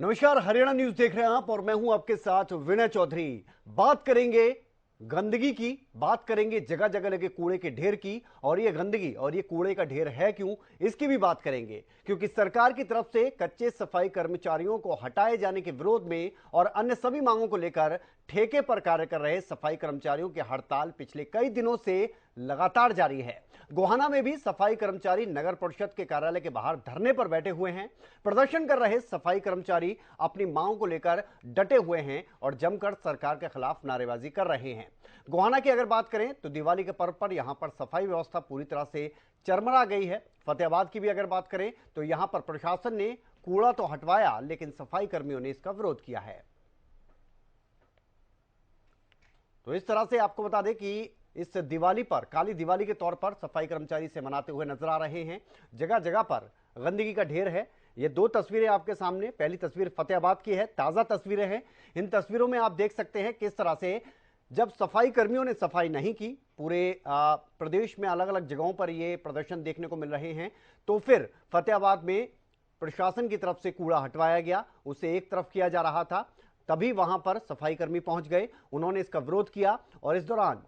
नमस्कार, हरियाणा न्यूज देख रहे हैं आप और मैं हूं आपके साथ विनय चौधरी। बात करेंगे गंदगी की, बात करेंगे जगह जगह लगे कूड़े के ढेर की, और ये गंदगी और ये कूड़े का ढेर है क्यों, इसकी भी बात करेंगे। क्योंकि सरकार की तरफ से कच्चे सफाई कर्मचारियों को हटाए जाने के विरोध में और अन्य सभी मांगों को लेकर ठेके पर कार्य कर रहे सफाई कर्मचारियों की हड़ताल पिछले कई दिनों से लगातार जारी है। गोहाना में भी सफाई कर्मचारी नगर परिषद के कार्यालय के बाहर धरने पर बैठे हुए हैं। प्रदर्शन कर रहे सफाई कर्मचारी अपनी मांगों को लेकर डटे हुए हैं और जमकर सरकार के खिलाफ नारेबाजी कर रहे हैं। गोहाना की अगर बात करें तो दिवाली के पर्व पर यहां पर सफाई व्यवस्था पूरी तरह से चरमरा गई है। फतेहाबाद की भी अगर बात करें तो यहां पर प्रशासन ने कूड़ा तो हटवाया, लेकिन सफाई कर्मियों ने इसका विरोध किया है। तो इस तरह से आपको बता दें कि इस दिवाली पर, काली दिवाली के तौर पर सफाई कर्मचारी से मनाते हुए नजर आ रहे हैं। जगह जगह पर गंदगी का ढेर है। ये दो तस्वीरें आपके सामने, पहली तस्वीर फतेहाबाद की है, ताजा तस्वीरें हैं। इन तस्वीरों में आप देख सकते हैं किस तरह से जब सफाई कर्मियों ने सफाई नहीं की, पूरे प्रदेश में अलग अलग जगहों पर ये प्रदर्शन देखने को मिल रहे हैं, तो फिर फतेहाबाद में प्रशासन की तरफ से कूड़ा हटवाया गया, उसे एक तरफ किया जा रहा था। तभी वहां पर सफाई कर्मी पहुंच गए, उन्होंने इसका विरोध किया और इस दौरान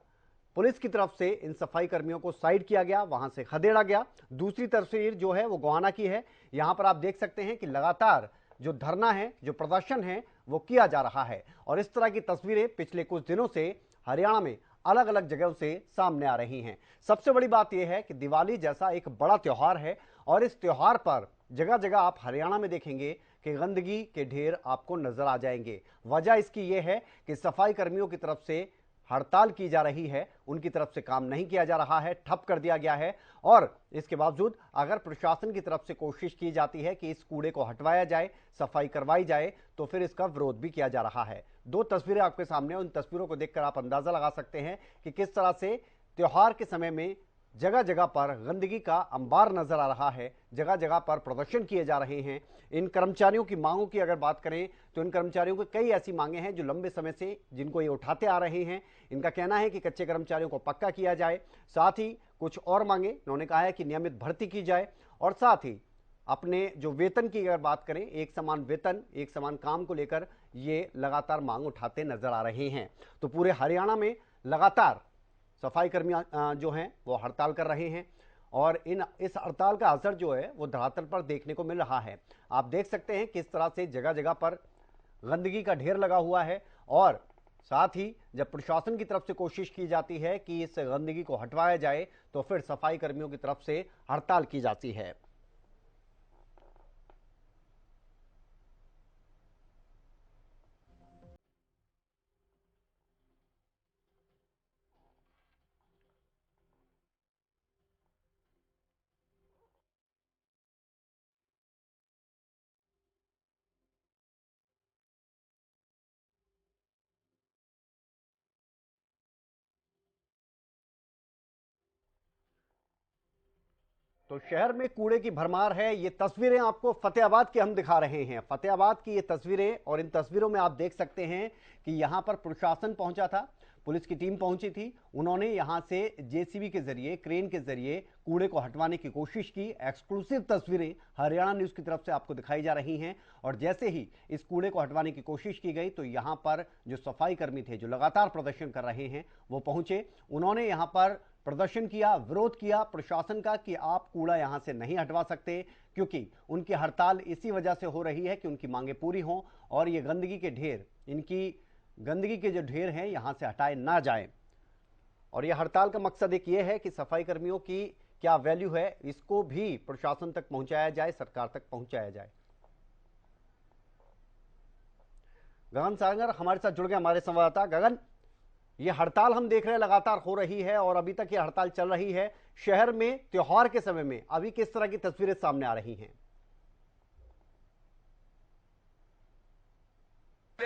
पुलिस की तरफ से इन सफाई कर्मियों को साइड किया गया, वहां से खदेड़ा गया। दूसरी तस्वीर जो है वो गोहाना की है। यहां पर आप देख सकते हैं कि लगातार जो धरना है, जो प्रदर्शन है, वो किया जा रहा है और इस तरह की तस्वीरें पिछले कुछ दिनों से हरियाणा में अलग अलग जगहों से सामने आ रही हैं। सबसे बड़ी बात यह है कि दिवाली जैसा एक बड़ा त्योहार है और इस त्योहार पर जगह जगह आप हरियाणा में देखेंगे कि गंदगी के ढेर आपको नजर आ जाएंगे। वजह इसकी यह है कि सफाई कर्मियों की तरफ से हड़ताल की जा रही है, उनकी तरफ से काम नहीं किया जा रहा है, ठप कर दिया गया है। और इसके बावजूद अगर प्रशासन की तरफ से कोशिश की जाती है कि इस कूड़े को हटवाया जाए, सफाई करवाई जाए, तो फिर इसका विरोध भी किया जा रहा है। दो तस्वीरें आपके सामने, उन तस्वीरों को देखकर आप अंदाजा लगा सकते हैं कि किस तरह से त्योहार के समय में जगह जगह पर गंदगी का अंबार नजर आ रहा है, जगह जगह पर प्रदर्शन किए जा रहे हैं। इन कर्मचारियों की मांगों की अगर बात करें तो इन कर्मचारियों की कई ऐसी मांगे हैं जो लंबे समय से जिनको ये उठाते आ रहे हैं। इनका कहना है कि कच्चे कर्मचारियों को पक्का किया जाए, साथ ही कुछ और मांगे इन्होंने कहा है कि नियमित भर्ती की जाए और साथ ही अपने जो वेतन की अगर बात करें, एक समान वेतन, एक समान काम को लेकर ये लगातार मांग उठाते नजर आ रहे हैं। तो पूरे हरियाणा में लगातार सफाई कर्मी जो हैं वो हड़ताल कर रहे हैं और इस हड़ताल का असर जो है वो धरातल पर देखने को मिल रहा है। आप देख सकते हैं किस तरह से जगह जगह पर गंदगी का ढेर लगा हुआ है और साथ ही जब प्रशासन की तरफ से कोशिश की जाती है कि इस गंदगी को हटवाया जाए तो फिर सफाई कर्मियों की तरफ से हड़ताल की जाती है। तो शहर में कूड़े की भरमार है। ये तस्वीरें आपको फतेहाबाद की हम दिखा रहे हैं, फतेहाबाद की ये तस्वीरें, और इन तस्वीरों में आप देख सकते हैं कि यहां पर प्रशासन पहुंचा था, पुलिस की टीम पहुंची थी। उन्होंने यहां से जेसीबी के जरिए, क्रेन के जरिए कूड़े को हटवाने की कोशिश की। एक्सक्लूसिव तस्वीरें हरियाणा न्यूज की तरफ से आपको दिखाई जा रही हैं और जैसे ही इस कूड़े को हटवाने की कोशिश की गई तो यहां पर जो सफाई कर्मी थे, जो लगातार प्रदर्शन कर रहे हैं, वो पहुंचे। उन्होंने यहां पर प्रदर्शन किया, विरोध किया प्रशासन का कि आप कूड़ा यहां से नहीं हटवा सकते, क्योंकि उनकी हड़ताल इसी वजह से हो रही है कि उनकी मांगे पूरी हों और ये गंदगी के ढेर, इनकी गंदगी के जो ढेर हैं यहां से हटाए ना जाएं। और यह हड़ताल का मकसद एक ये है कि सफाई कर्मियों की क्या वैल्यू है, इसको भी प्रशासन तक पहुंचाया जाए, सरकार तक पहुंचाया जाए। गगन सागर हमारे साथ जुड़ गए, हमारे संवाददाता। गगन, ये हड़ताल हम देख रहे हैं लगातार हो रही है और अभी तक ये हड़ताल चल रही है। शहर में त्योहार के समय में अभी किस तरह की तस्वीरें सामने आ रही हैं?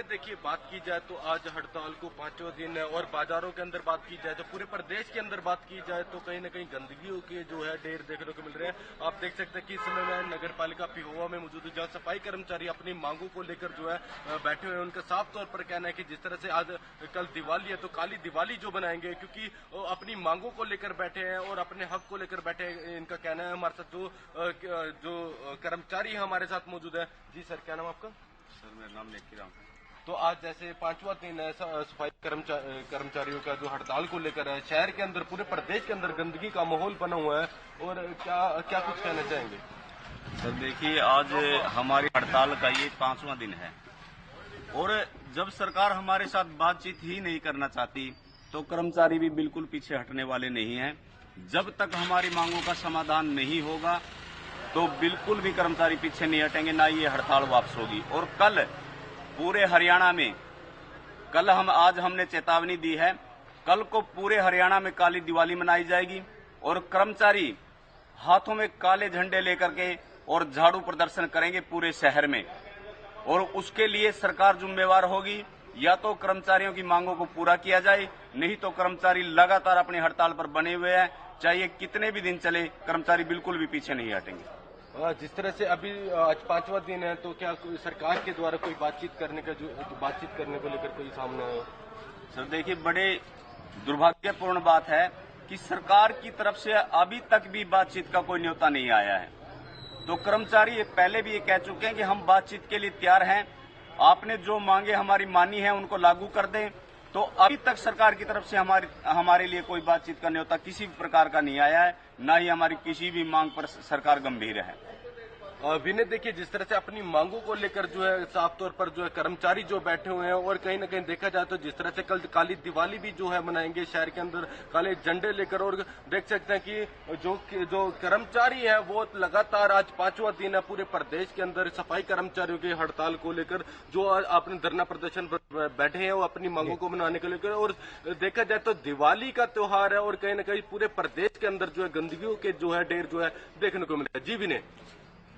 देखिए, बात की जाए तो आज हड़ताल को पांचवा दिन है और बाजारों के अंदर बात की जाए तो पूरे प्रदेश के अंदर बात की जाए तो कहीं ना कहीं गंदगी के जो है ढेर देखने को मिल रहे हैं। आप देख सकते हैं कि इस समय मैं नगर पालिका पिहोवा में मौजूद हूं, जहां सफाई कर्मचारी अपनी मांगों को लेकर जो है बैठे हुए हैं। उनका साफ तौर पर कहना है कि जिस तरह से आज कल दिवाली है तो काली दिवाली जो बनाएंगे, क्योंकि अपनी मांगों को लेकर बैठे हैं और अपने हक को लेकर बैठे हैं। इनका कहना है। हमारे साथ जो कर्मचारी है हमारे साथ मौजूद है। जी सर, क्या नाम आपका? सर मेरा नाम नेकी राम है। तो आज जैसे 5वां दिन है सफाई कर्मचारियों का जो हड़ताल को लेकर है, शहर के अंदर पूरे प्रदेश के अंदर गंदगी का माहौल बना हुआ है, और क्या क्या कुछ कहना चाहेंगे? सर देखिए, आज हमारी हड़ताल का ये 5वां दिन है और जब सरकार हमारे साथ बातचीत ही नहीं करना चाहती तो कर्मचारी भी बिल्कुल पीछे हटने वाले नहीं हैं। जब तक हमारी मांगों का समाधान नहीं होगा तो बिल्कुल भी कर्मचारी पीछे नहीं हटेंगे, ना ये हड़ताल वापस होगी। और कल पूरे हरियाणा में आज हमने चेतावनी दी है, कल को पूरे हरियाणा में काली दिवाली मनाई जाएगी और कर्मचारी हाथों में काले झंडे लेकर के और झाड़ू प्रदर्शन करेंगे पूरे शहर में। और उसके लिए सरकार जिम्मेवार होगी, या तो कर्मचारियों की मांगों को पूरा किया जाए, नहीं तो कर्मचारी लगातार अपनी हड़ताल पर बने हुए हैं। चाहे कितने भी दिन चले, कर्मचारी बिल्कुल भी पीछे नहीं हटेंगे। जिस तरह से अभी आज 5वां दिन है, तो क्या सरकार के द्वारा कोई बातचीत करने को लेकर कोई सामने आया? सर देखिए, बड़े दुर्भाग्यपूर्ण बात है कि सरकार की तरफ से अभी तक भी बातचीत का कोई न्योता नहीं आया है। तो कर्मचारी पहले भी ये कह चुके हैं कि हम बातचीत के लिए तैयार हैं, आपने जो मांगे हमारी मानी है उनको लागू कर दें। तो अभी तक सरकार की तरफ से हमारे लिए कोई बातचीत का न्योता किसी भी प्रकार का नहीं आया है, ना ही हमारी किसी भी मांग पर सरकार गंभीर है। विनय, देखिए जिस तरह से अपनी मांगों को लेकर जो है साफ तौर पर जो है कर्मचारी जो बैठे हुए हैं, और कहीं ना कहीं देखा जाए तो जिस तरह से कल काली दिवाली भी जो है मनाएंगे शहर के अंदर काले झंडे लेकर, और देख सकते हैं कि जो कर्मचारी है वो लगातार आज 5वां दिन है पूरे प्रदेश के अंदर सफाई कर्मचारियों की हड़ताल को लेकर जो अपने धरना प्रदर्शन पर बैठे हैं वो अपनी मांगों को मनाने को लेकर। और देखा जाए तो दिवाली का त्योहार है और कहीं ना कहीं पूरे प्रदेश के अंदर जो है गंदगियों के जो है ढेर जो है देखने को मिला है। जी विनय।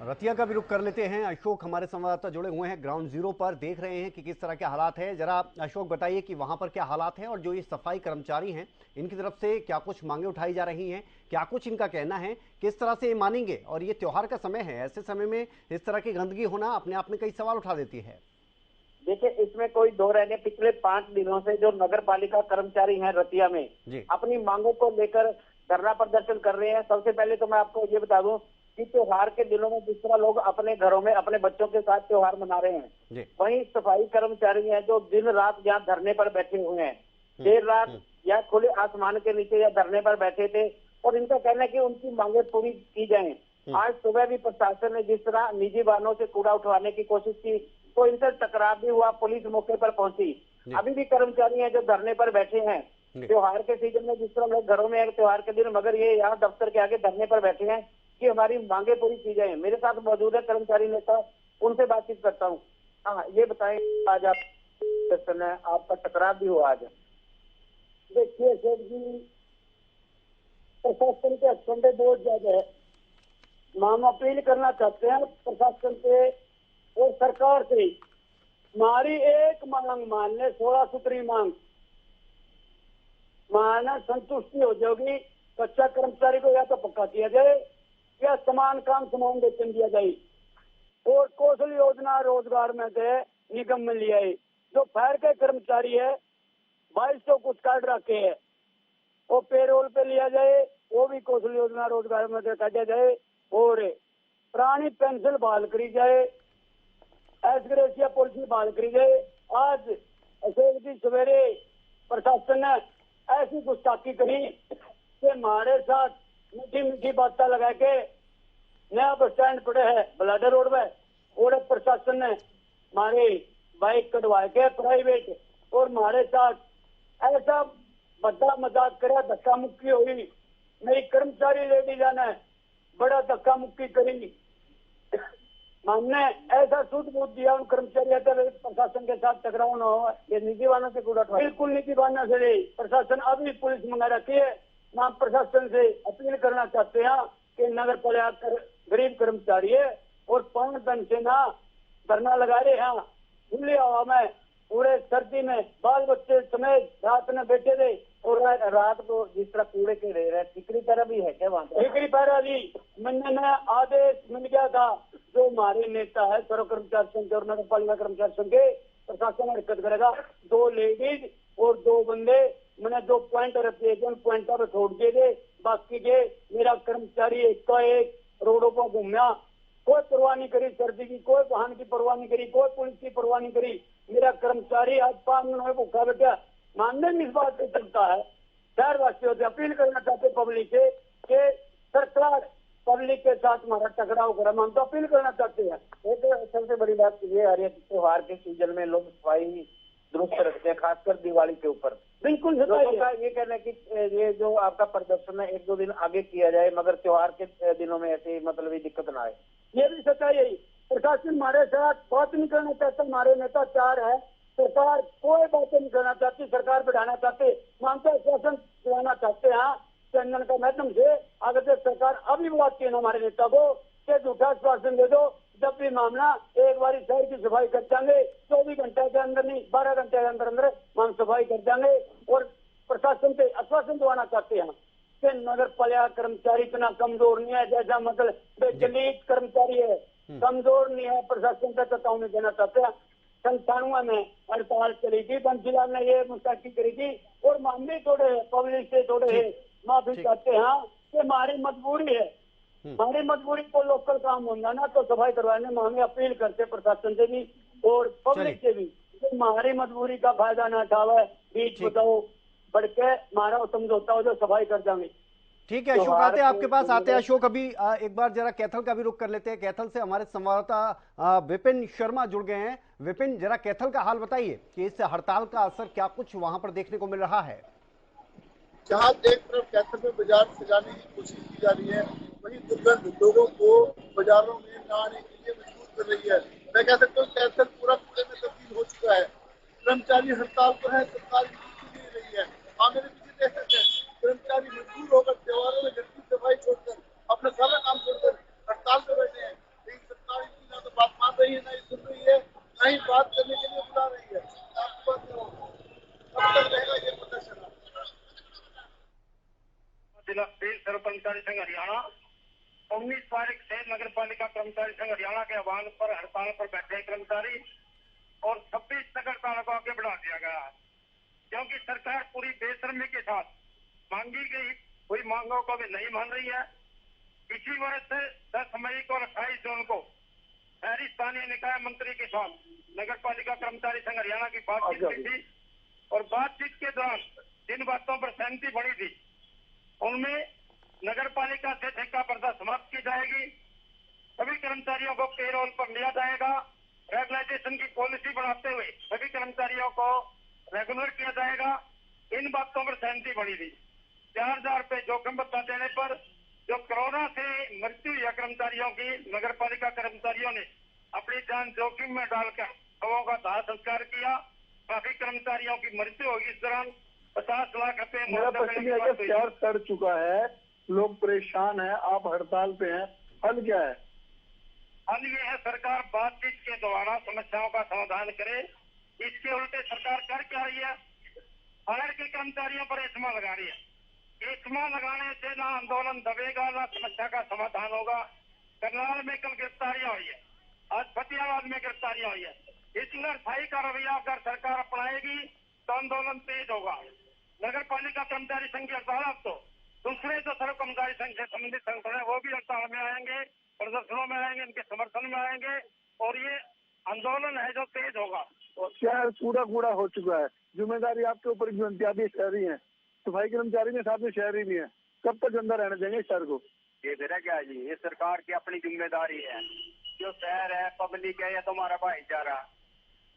रतिया का भी रुख कर लेते हैं। अशोक हमारे संवाददाता जुड़े हुए हैं ग्राउंड जीरो पर, देख रहे हैं कि किस तरह के हालात है। जरा अशोक बताइए कि वहां पर क्या हालात है, और जो ये सफाई कर्मचारी हैं इनकी तरफ से क्या कुछ मांगे उठाई जा रही हैं, क्या कुछ इनका कहना है, किस तरह से ये मानेंगे। और ये त्योहार का समय है, ऐसे समय में इस तरह की गंदगी होना अपने आप में कई सवाल उठा देती है। देखिए, इसमें कोई दो रहने, पिछले 5 दिनों से जो नगर पालिका कर्मचारी हैं रतिया में अपनी मांगों को लेकर धरना प्रदर्शन कर रहे हैं। सबसे पहले तो मैं आपको ये बता दूं कि त्योहार के दिनों में जिस तरह लोग अपने घरों में अपने बच्चों के साथ त्योहार मना रहे हैं, वहीं सफाई कर्मचारी हैं जो दिन रात यहाँ धरने पर बैठे हुए हैं, देर रात या खुले आसमान के नीचे या धरने पर बैठे थे, और इनका कहना है कि उनकी मांगे पूरी की जाएं। आज सुबह भी प्रशासन ने जिस तरह निजी वाहनों से कूड़ा उठवाने की कोशिश की तो इनसे टकराव भी हुआ, पुलिस मौके पर पहुंची। अभी भी कर्मचारी हैं जो धरने पर बैठे हैं। त्योहार के सीजन में जिस तरह लोग घरों में है त्योहार के दिन, मगर ये यहाँ दफ्तर के आगे धरने पर बैठे हैं कि हमारी मांगे पूरी की जाए। मेरे साथ मौजूद है कर्मचारी नेता, उनसे बातचीत करता हूँ। हाँ, ये बताएं, आज आपका टकराव भी हुआ आज? देखिए सर जी, प्रशासन के एक्शन बहुत ज्यादा है। हम अपील करना चाहते हैं प्रशासन से और सरकार से, हमारी एक मांग मानने 16 सूत्री मांग मानना संतुष्टि हो जाएगी। कच्चा कर्मचारी को या तो पक्का किया जाए या समान काम समान वेतन दिया जाए, और कौशल योजना रोजगार में से निगम में लिया है। जो फायर के कर्मचारी है 2200 कुछ कार्ड रखे है, वो पेरोल पे लिया जाए, वो भी कौशल योजना रोजगार में से काटा जाए, और पुरानी पेंशन बहाल करी जाए, एसग्रेसिया पॉलिसी बहाल करी जाए। आज अशोक जी सवेरे प्रशासन ने ऐसी गुस्ताखी करी कि हमारे साथ मीठी मीठी बातें लगा के नया बस स्टैंड पड़े है बलाडा रोड में, और प्रशासन ने हमारे बाइक कटवा के प्राइवेट, और हमारे साथ ऐसा बड़ा मजाक करे, धक्का मुक्की हुई। मेरी कर्मचारी लेडीज ने बड़ा धक्का मुक्की करी, हमने ऐसा सूद बूझ दिया उन कर्मचारियों प्रशासन के साथ टकराव न हो। ये निजी वाहनों से कूड़ा बिल्कुल निजी वाहनों से नहीं। प्रशासन अभी पुलिस मंगा रखी है। हम प्रशासन से अपील करना चाहते हैं कि नगर पालिका गरीब कर्मचारी है और 5 दिन से ना धरना लगा रहे हैं खुली हवा में, पूरे सर्दी में, बाल बच्चे समेत रात में बैठे थे, और रात को जिस तरह कूड़े के रह रहे। टिकरी पैरा भी है क्या वहाँ पर? टिकरी पैरा भी मैंने आदेश मिल गया था, जो हमारे नेता है सर्व कर्मचारी संघ और नगर पालिका कर्मचारी संघ के, प्रशासन हरकत करेगा। 2 लेडीज और 2 बंदे, मैंने 2 पॉइंट रखे, 2 पॉइंट पर छोड़ दिए थे। बाकी के मेरा कर्मचारी एक रोडों पर घूमना कोई परवाह नहीं करी सर्दी की, कोई वाहन की परवाह नहीं करी, कोई पुलिस की परवाह नहीं करी। मेरा कर्मचारी आज 5 दिन में भूखा बैठा, मानने में इस बात पे चलता है। शहर वासियों से अपील करना चाहते पब्लिक से कि सरकार पब्लिक के साथ हमारा टकराव करे, हम तो अपील करना चाहते हैं। एक सबसे बड़ी बात ये आ रही है कि त्योहार के सीजन में लोग सफाई दुरुस्त रखते हैं, खासकर दिवाली के ऊपर। बिल्कुल लोगों का ये कहना है कि ये जो आपका प्रदर्शन है 1-2 दिन आगे किया जाए, मगर त्योहार के दिनों में ऐसी मतलब दिक्कत ना आए। ये भी सच्चाई है। प्रशासन हमारे साथ बात नहीं करना चाहता, हमारे नेता 4 है, सरकार कोई बातें नहीं करना चाहती, सरकार बढ़ाना चाहते, मानता शासन चलाना चाहते हैं चंदन का माध्यम से। अगर तो सरकार अभी बात की ना हमारे नेता को कि झूठा आश्वासन दे दो, जब भी मामला एक बार शहर की सफाई कर देंगे, 24 घंटे के अंदर नहीं 12 घंटे के अंदर अंदर हम सफाई कर देंगे। और प्रशासन से आश्वासन दिलाना चाहते हैं कि नगर पालिका कर्मचारी इतना कमजोर नहीं है, जैसा मतलब बेचलीत कर्मचारी है, कमजोर नहीं है। प्रशासन से चेतावनी देना चाहते हैं। 97 में हड़ताल चली थी, बंसीलाल ने ये मुस्तैदी करी थी और मामले तोड़े हैं, पब्लिक से तोड़े हैं। माफी चाहते हैं कि हमारी मजबूरी है, हमारी मजबूरी को लोकल काम होगा ना तो सफाई करवाने में हमें अपील करते प्रशासन से भी और पब्लिक से भी कि हमारी मजबूरी का फायदा ना उठावे, बीच बताओ बढ़ के हमारा समझौता हो जो सफाई कर देंगे। ठीक है अशोक, आते हैं आपके पास आते हैं अशोक। अभी एक बार जरा कैथल का भी रुख कर लेते हैं। कैथल से हमारे संवाददाता विपिन शर्मा जुड़ गए हैं। विपिन, जरा कैथल का हाल बताइए कि इस हड़ताल का असर क्या कुछ वहां पर देखने को मिल रहा है? जहाँ एक तरफ कैथल में बाजार सजाने की कोशिश की जा रही है, वहीं दुर्गंध लोगों को बाजारों में न आने के लिए मजबूर कर रही है। मैं कह सकता हूँ कैथल पूरा कूड़े में तब्दील हो चुका है। कर्मचारी हड़ताल पर है, सरकार नहीं रही है। आप मेरे पीछे देख सकते हैं, कर्मचारी मजबूर होकर त्योहारों में घर की सफाई छोड़कर अपना सारा काम छोड़कर हड़ताल पर बैठे हैं। लेकिन सरकार इनकी ना तो बात मान रही है, ना ही सुन रही है, ना ही बात करने के लिए बुला रही है। आपकी बात करो, कब तक रहेगा ये प्रदर्शन? जिला स्टेट सर्व कर्मचारी संघ हरियाणा 19 तारीख से नगर पालिका कर्मचारी संघ हरियाणा के आह्वान पर हड़ताल पर बैठे कर्मचारी और 26 नगर पालिका को आगे बढ़ा दिया गया है, क्योंकि सरकार पूरी बेशर्मी के साथ मांगी गई हुई मांगों को भी नहीं मान रही है। इसी वर्ष 10 मई को 28 जून को शहरी स्थानीय निकाय मंत्री के साथ नगर पालिका कर्मचारी संघ हरियाणा की बातचीत हुई थी और बातचीत के दौरान जिन बातों पर सहमति बनी थी उनमें नगर पालिका से ठेका पर्दा समाप्त की जाएगी, सभी कर्मचारियों को पेरोल पर लिया जाएगा, रेगुलाइजेशन की पॉलिसी बनाते हुए सभी कर्मचारियों को रेगुलर किया जाएगा। इन बातों पर सहमति बनी थी। 4000 रुपए जोखिम भत्ता देने पर जो कोरोना से मृत्यु हुई कर्मचारियों की, नगर पालिका कर्मचारियों ने अपनी जान जोखिम में डालकर शवों का दाह संस्कार किया। काफी कर्मचारियों की मृत्यु होगी। इस दौरान 50 लाख रुपए शहर सड़ चुका है, लोग परेशान हैं, आप हड़ताल पे हैं, हल क्या है? हल ये है सरकार बातचीत के द्वारा समस्याओं का समाधान करे। इसके उल्टे सरकार कर क्या रही है? फायर के कर्मचारियों पर एस्मा लगा रही है। एस्मा लगाने से ना आंदोलन दबेगा, ना समस्या का समाधान होगा। करनाल में कल गिरफ्तारियां हुई है, आज फतेहाबाद में गिरफ्तारियां हुई है। इसलिए स्थायी का रवैया अगर सरकार अपनाएगी तो आंदोलन तेज होगा। नगर पालिका कर्मचारी संघ की हड़ताल तो दूसरे जो सर्व कर्मचारी संघ से संबंधित संगठन है वो भी हड़ताल में आएंगे, प्रदर्शनों में आएंगे, इनके समर्थन में आएंगे और ये आंदोलन है जो तेज होगा। शहर कूड़ा हो चुका है, जिम्मेदारी आपके ऊपर क्यों? इत्यादि शहरी हैं, सफाई कर्मचारी में साथ में शहरी भी हैं, कब तक अंदर रहने देंगे शहर को? ये मेरा क्या जी, ये सरकार की अपनी जिम्मेदारी है। जो शहर है पब्लिक है, या तुम्हारा भाईचारा,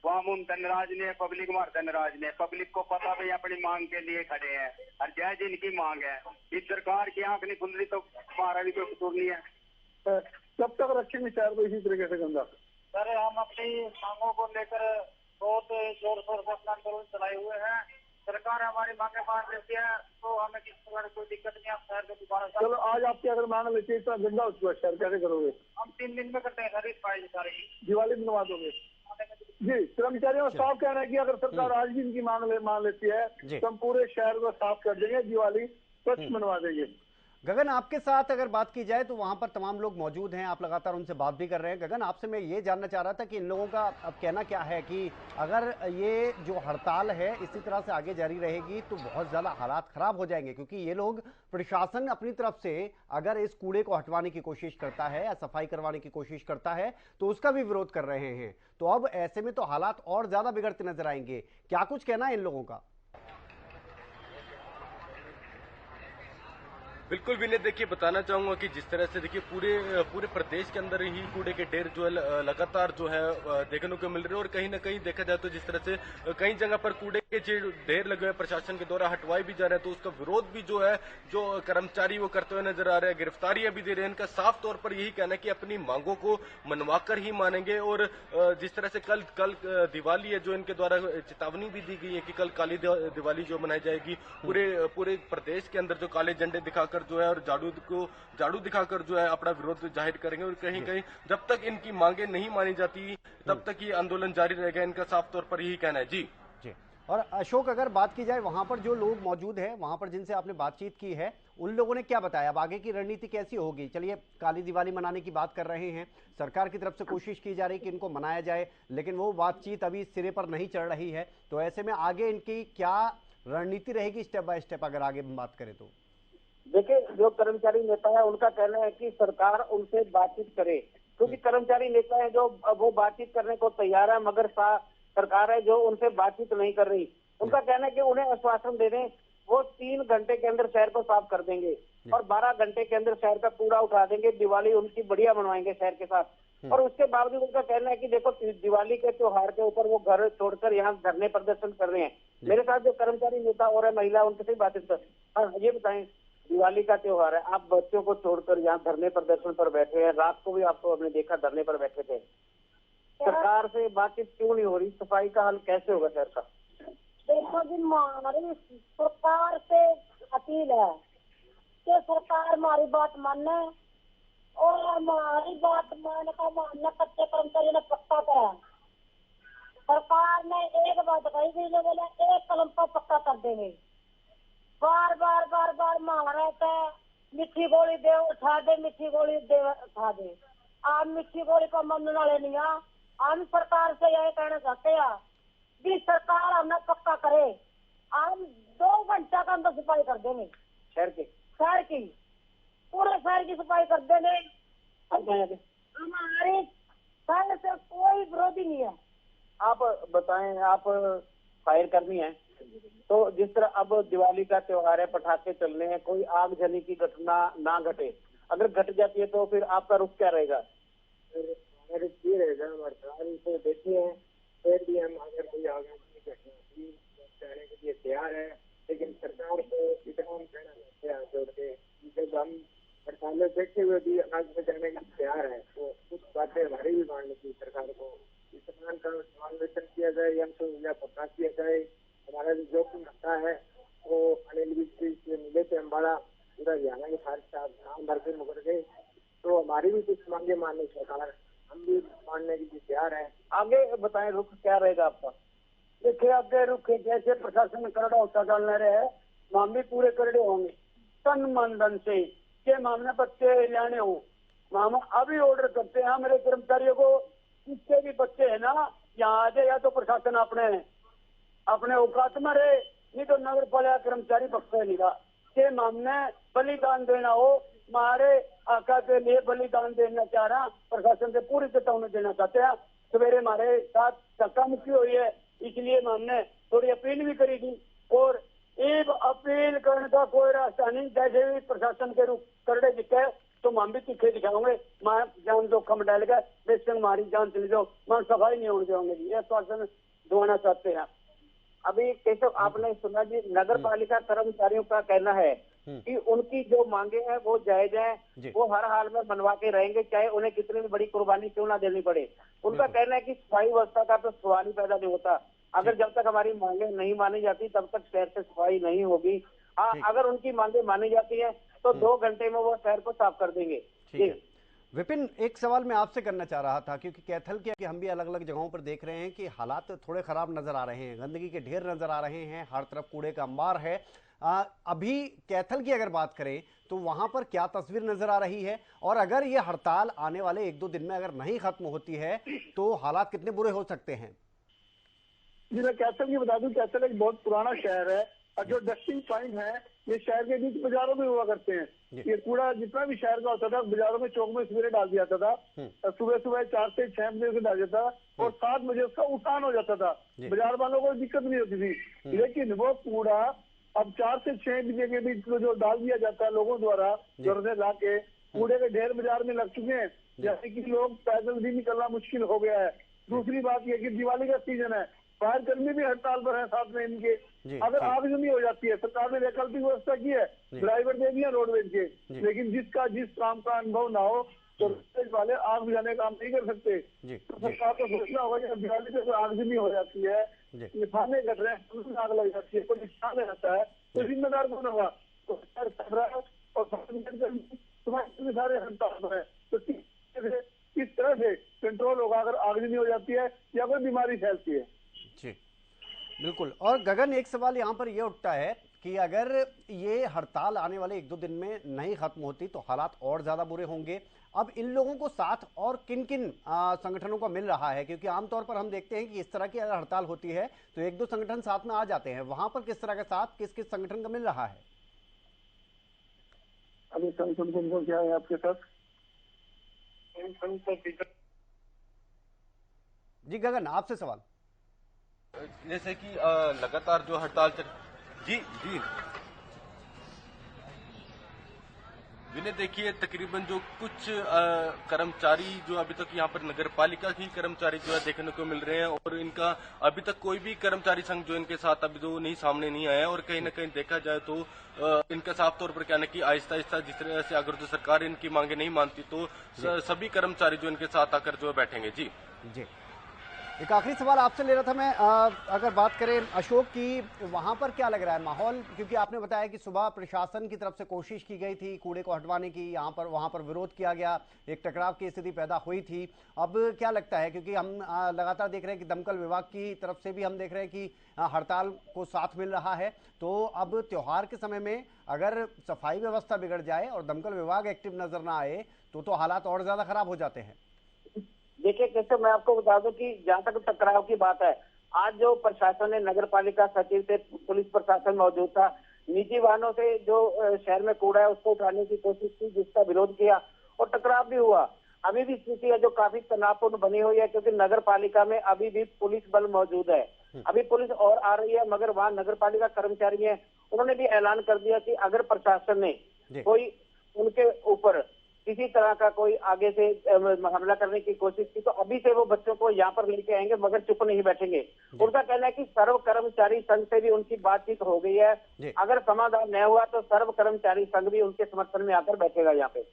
वहाँ मुमता नाराज ने, पब्लिक मारता नाराज ने। पब्लिक को पता भाई अपनी मांग के लिए खड़े हैं और जायज इनकी मांग है। इस सरकार की आंख नहीं खुल रही तो हमारा भी कोई कसूर नहीं है। कब तक रखेंगे शहर को इसी तरीके से गंदा? सर हम अपनी मांगों को लेकर बहुत जोर शोर से अपना आंदोलन चलाए हुए हैं। सरकार हमारी मांगे मान लेती है तो हमें किस प्रकार कोई दिक्कत नहीं है। शहर को दोबारा चलो आज आपकी अगर मांग लेती है इतना गंदा हो चुका है शहर, कैसे करोगे? हम 3 दिन में करते हैं सर इस फाइल सारी। दिवाली बनवा दोगे? जी, कर्मचारियों का साफ कहना है कि अगर सरकार आज भी इनकी मांग मान लेती है तो हम पूरे शहर को साफ कर देंगे, दिवाली स्वच्छ मनवा देंगे। गगन, आपके साथ अगर बात की जाए तो वहां पर तमाम लोग मौजूद हैं, आप लगातार उनसे बात भी कर रहे हैं। गगन, आपसे मैं ये जानना चाह रहा था कि इन लोगों का अब कहना क्या है कि अगर ये जो हड़ताल है इसी तरह से आगे जारी रहेगी तो बहुत ज़्यादा हालात खराब हो जाएंगे, क्योंकि ये लोग, प्रशासन अपनी तरफ से अगर इस कूड़े को हटवाने की कोशिश करता है या सफाई करवाने की कोशिश करता है तो उसका भी विरोध कर रहे हैं। तो अब ऐसे में तो हालात और ज़्यादा बिगड़ते नजर आएंगे। क्या कुछ कहना है इन लोगों का? बिल्कुल विनय, देखिए बताना चाहूंगा कि जिस तरह से देखिए पूरे प्रदेश के अंदर ही कूड़े के ढेर जो है लगातार जो है देखने को मिल रहे हैं। और कहीं ना कहीं देखा जाए तो जिस तरह से कई जगह पर कूड़े के जो ढेर लगे हुए प्रशासन के द्वारा हटवाए भी जा रहे हैं, तो उसका विरोध भी जो है जो कर्मचारी वो करते हुए नजर आ रहे हैं, गिरफ्तारियां भी दे रहे हैं। इनका साफ तौर पर यही कहना है कि अपनी मांगों को मनवाकर ही मानेंगे। और जिस तरह से कल दिवाली है, जो इनके द्वारा चेतावनी भी दी गई है कि कल काली दिवाली जो मनाई जाएगी, पूरे प्रदेश के अंदर जो काले झंडे दिखाकर जो है और झाड़ू दिखाकर जो है अपना विरोध जाहिर करेंगे। और कहीं कहीं जब तक इनकी मांगे नहीं मानी जाती तब तक ये आंदोलन जारी रहेगा, इनका साफ तौर पर यही कहना है। जी जी। और अशोक, अगर बात की जाए वहां पर जो लोग मौजूद हैं, वहां पर जिनसे आपने बातचीत की है, उन लोगों ने क्या बताया? अब आगे की रणनीति कैसी होगी? चलिए, काली दिवाली मनाने की बात कर रहे हैं, सरकार की तरफ से कोशिश की जा रही है कि इनको मनाया जाए, लेकिन वो बातचीत अभी सिरे पर नहीं चढ़ रही है। तो ऐसे में आगे इनकी क्या रणनीति रहेगी स्टेप बाय स्टेप, अगर आगे बात करें तो? देखिए, जो कर्मचारी नेता है उनका कहना है कि सरकार उनसे बातचीत करे, क्योंकि कर्मचारी नेता है जो वो बातचीत करने को तैयार है, मगर सरकार है जो उनसे बातचीत नहीं कर रही। उनका कहना है कि उन्हें आश्वासन दे दें, वो 3 घंटे के अंदर शहर को साफ कर देंगे और 12 घंटे के अंदर शहर का कूड़ा उठा देंगे, दिवाली उनकी बढ़िया मनवाएंगे शहर के साथ। और उसके बावजूद उनका कहना है कि देखो, दिवाली के त्योहार के ऊपर वो घर छोड़कर यहाँ धरने प्रदर्शन कर रहे हैं। मेरे साथ जो कर्मचारी नेता और है महिला, उनके से बातचीत कर। हाँ, ये बताएं, दिवाली का त्योहार है, आप बच्चों को छोड़कर यहाँ धरने प्रदर्शन पर बैठे हैं, रात को भी आपको हमने देखा धरने पर बैठे थे। सरकार से बातचीत क्यों नहीं हो रही? सफाई का हल कैसे होगा शहर का? देखो जी, हमारी सरकार से अपील है कि सरकार हमारी बात माने और हमारी बात मानने का मानना कच्चे कर्मचारी ने पक्का करा। सरकार ने एक बात कही थी, जो बोला एक कलम पर पक्का कर देंगे। बार बार मांग रहे थे, मीठी गोली दे उठा दे, मीठी गोली दे उठा दे। आप मीठी गोली को मानने वाले नहीं है। हम सरकार से यही कहना चाहते हैं कि सरकार हमें पक्का करे। हम 2 घंटा का अंदर सफाई कर देंगे शहर की पूरे शहर की सफाई कर देंगे। हमारे शहर से कोई विरोधी नहीं है। आप बताएं, आप फायर कर्मी हैं, तो जिस तरह अब दिवाली का त्योहार है, पटाखे चलने हैं, कोई आगजनी की घटना ना घटे, अगर घट जाती है तो फिर आपका रुख क्या रहेगा? ये रहेगा, हड़ताल को देखते हैं, फिर भी हम अगर कोई आगजनी की घटना हुई कहने के लिए तैयार है, लेकिन सरकार को इतना हम कहना चाहते हैं जोड़ के, जब हम हड़ताल देखते हुए भी आगे जाने के लिए तैयार है, तो कुछ बातें हमारी भी माननी चाहिए सरकार को। किसान का समावेशन किया जाए या पक्का किया जाए। हमारा जो जोखिम रहता है वो अनिल विज से मिले थे, हम बड़ा पूरा हरियाणा के साथ नाम भर के मुकर गए, तो हमारी भी कुछ मांगे मानने सरकार, हम भी मानने के लिए तैयार है। आगे बताएं, रुख क्या रहेगा आपका? देखिए, आगे रुख जैसे प्रशासन करड़ा होता डालने रहे, हम भी पूरे करड़े होंगे तन मन धन से। के मामले बच्चे लाने हो, हम अभी ऑर्डर करते हैं हमारे कर्मचारियों को, जिसके भी बच्चे है ना यहाँ आ जाए, या तो प्रशासन अपने औकात में रहे, नहीं तो नगर पालिका कर्मचारी बख्शे नहीं रहा। के मामले बलिदान देना हो, हमारे आका के लिए बलिदान देना चाह रहा, प्रशासन से पूरी चेतावनी देना चाहते हैं। सवेरे हमारे साथ धक्का मुक्की हुई है, इसलिए हमने थोड़ी अपील भी करी थी, और एक अपील करने का कोई रास्ता नहीं। जैसे भी प्रशासन के रूप करड़े दिखे तो हम भी तीखे दिखाओगे, मैं जान जोखम डाल गए, बेशक हमारी जान चली जाओ, मैं सफाई नहीं होने देंगे। ये आश्वासन दिवाना चाहते हैं। अभी केशव, आपने सुना जी, नगर पालिका कर्मचारियों का कहना है कि उनकी जो मांगे हैं वो जायज हैं, वो हर हाल में मनवा के रहेंगे, चाहे उन्हें कितनी भी बड़ी कुर्बानी क्यों ना देनी पड़े। उनका कहना है कि सफाई व्यवस्था का तो सवाल ही पैदा नहीं होता। अगर जब तक हमारी मांगे नहीं मानी जाती तब तक शहर से सफाई नहीं होगी। हाँ, अगर उनकी मांगे मानी जाती है तो 2 घंटे में वो शहर को साफ कर देंगे। विपिन, एक सवाल मैं आपसे करना चाह रहा था, क्योंकि कैथल के हम भी अलग अलग जगहों पर देख रहे हैं कि हालात थोड़े खराब नजर आ रहे हैं, गंदगी के ढेर नजर आ रहे हैं, हर तरफ कूड़े का अंबार है। अभी कैथल की अगर बात करें तो वहां पर क्या तस्वीर नजर आ रही है, और अगर ये हड़ताल आने वाले 1-2 दिन में अगर नहीं खत्म होती है तो हालात कितने बुरे हो सकते हैं? जी मैं कैथल की बता दूं, कैथल एक बहुत पुराना शहर है और जो डस्टिंग पॉइंट है ये शहर के बीच बाजारों में हुआ करते हैं। ये कूड़ा जितना भी शहर का होता था बाजारों में, चौक में सवेरे डाल दिया जाता था। सुबह सुबह 4 से 6 बजे से डाल जाता और 7 बजे उसका उठान हो जाता था। बाजार वालों को दिक्कत नहीं होती थी, लेकिन वो कूड़ा अब 4 से 6 बजे के बीच जो डाल दिया जाता है लोगों द्वारा, घर से ला के कूड़े के ढेर बाजार में लग चुके हैं, जैसे कि लोग पैदल भी निकलना मुश्किल हो गया है। दूसरी बात यह कि दिवाली का सीजन है, फायर कर्मी भी हड़ताल पर है साथ में इनके। अगर आगजनी हो जाती है, सरकार ने वैकल्पिक व्यवस्था की है, ड्राइवर दे दिया रोडवेज के, लेकिन जिसका जिस काम का अनुभव ना हो तो रोडवेज वाले आग बुझाने काम नहीं कर सकते। तो सरकार को सोचना होगा कि दिवाली पे आगजनी हो जाती है, निशाने कट रहे हैं, आग लग जाती है, कोई निशान रहता है, तो जिम्मेदार कौन होगा? तो सरकार कर रहा है और तुम्हारे सारे हड़ताल पर है, तो किस तरह से कंट्रोल होगा अगर आगजनी हो जाती है या कोई बीमारी फैलती है? जी बिल्कुल। और गगन, एक सवाल यहाँ पर यह उठता है कि अगर ये हड़ताल आने वाले 1-2 दिन में नहीं खत्म होती तो हालात और ज्यादा बुरे होंगे। अब इन लोगों को साथ और किन किन संगठनों को मिल रहा है? क्योंकि आमतौर पर हम देखते हैं कि इस तरह की अगर हड़ताल होती है तो 1-2 संगठन साथ में आ जाते हैं, वहां पर किस तरह का साथ किस किस संगठन का मिल रहा है? अभी संगठन को क्या है आपके साथ? जी गगन, आपसे सवाल। जैसे कि लगातार जो हड़ताल जी विनय, देखिए तकरीबन जो कुछ कर्मचारी जो अभी तक यहाँ पर नगर पालिका की कर्मचारी जो है देखने को मिल रहे हैं, और इनका अभी तक कोई भी कर्मचारी संघ जो इनके साथ अभी तो नहीं सामने नहीं आया, और कहीं ना कहीं देखा जाए तो इनका साफ तौर पर कहना कि आहिस्ता आहिस्ता जिस तरह से अगर जो सरकार इनकी मांगे नहीं मानती तो सभी कर्मचारी जो इनके साथ आकर जो है बैठेंगे। जी जी, एक आखिरी सवाल आपसे ले रहा था मैं, अगर बात करें अशोक की, वहां पर क्या लग रहा है माहौल? क्योंकि आपने बताया कि सुबह प्रशासन की तरफ से कोशिश की गई थी कूड़े को हटवाने की, यहाँ पर वहां पर विरोध किया गया, एक टकराव की स्थिति पैदा हुई थी। अब क्या लगता है, क्योंकि हम लगातार देख रहे हैं कि दमकल विभाग की तरफ से भी हम देख रहे हैं कि हड़ताल को साथ मिल रहा है, तो अब त्योहार के समय में अगर सफाई व्यवस्था बिगड़ जाए और दमकल विभाग एक्टिव नजर ना आए तो हालात और ज्यादा खराब हो जाते हैं। देखिए कैसे, मैं आपको बता दूं कि जहां तक टकराव की बात है, आज जो प्रशासन ने, नगर पालिका सचिव से पुलिस प्रशासन मौजूद था, निजी वाहनों से जो शहर में कूड़ा है उसको उठाने की कोशिश की, जिसका विरोध किया और टकराव भी हुआ। अभी भी स्थिति है जो काफी तनावपूर्ण बनी हुई है, क्योंकि नगर पालिका में अभी भी पुलिस बल मौजूद है। अभी पुलिस और आ रही है, मगर वहाँ नगर पालिका कर्मचारी है, उन्होंने भी ऐलान कर दिया कि अगर प्रशासन ने कोई उनके ऊपर किसी तरह का कोई आगे से हमला करने की कोशिश की तो अभी से वो बच्चों को यहाँ पर लेके आएंगे, मगर चुप नहीं बैठेंगे। उनका कहना है कि सर्व कर्मचारी संघ से भी उनकी बातचीत हो गई है, अगर समाधान न हुआ तो सर्व कर्मचारी संघ भी उनके समर्थन में आकर बैठेगा यहाँ पे।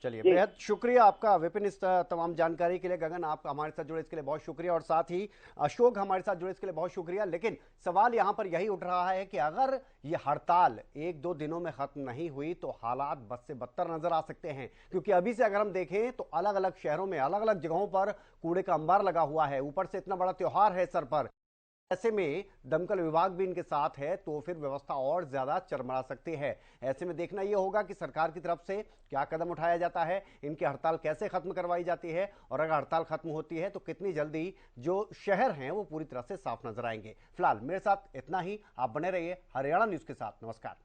चलिए, बेहद शुक्रिया आपका विपिन, इस तमाम जानकारी के लिए। गगन, आप हमारे साथ जुड़े इसके लिए बहुत शुक्रिया, और साथ ही अशोक हमारे साथ जुड़े इसके लिए बहुत शुक्रिया। लेकिन सवाल यहां पर यही उठ रहा है कि अगर ये हड़ताल 1-2 दिनों में खत्म नहीं हुई तो हालात बद से बदतर नजर आ सकते हैं, क्योंकि अभी से अगर हम देखें तो अलग अलग शहरों में अलग अलग जगहों पर कूड़े का अंबार लगा हुआ है, ऊपर से इतना बड़ा त्योहार है सर पर। ऐसे में दमकल विभाग भी इनके साथ है तो फिर व्यवस्था और ज्यादा चरमरा सकती है। ऐसे में देखना यह होगा कि सरकार की तरफ से क्या कदम उठाया जाता है, इनकी हड़ताल कैसे खत्म करवाई जाती है, और अगर हड़ताल खत्म होती है तो कितनी जल्दी जो शहर हैं वो पूरी तरह से साफ नजर आएंगे। फिलहाल मेरे साथ इतना ही, आप बने रहिए हरियाणा न्यूज के साथ। नमस्कार।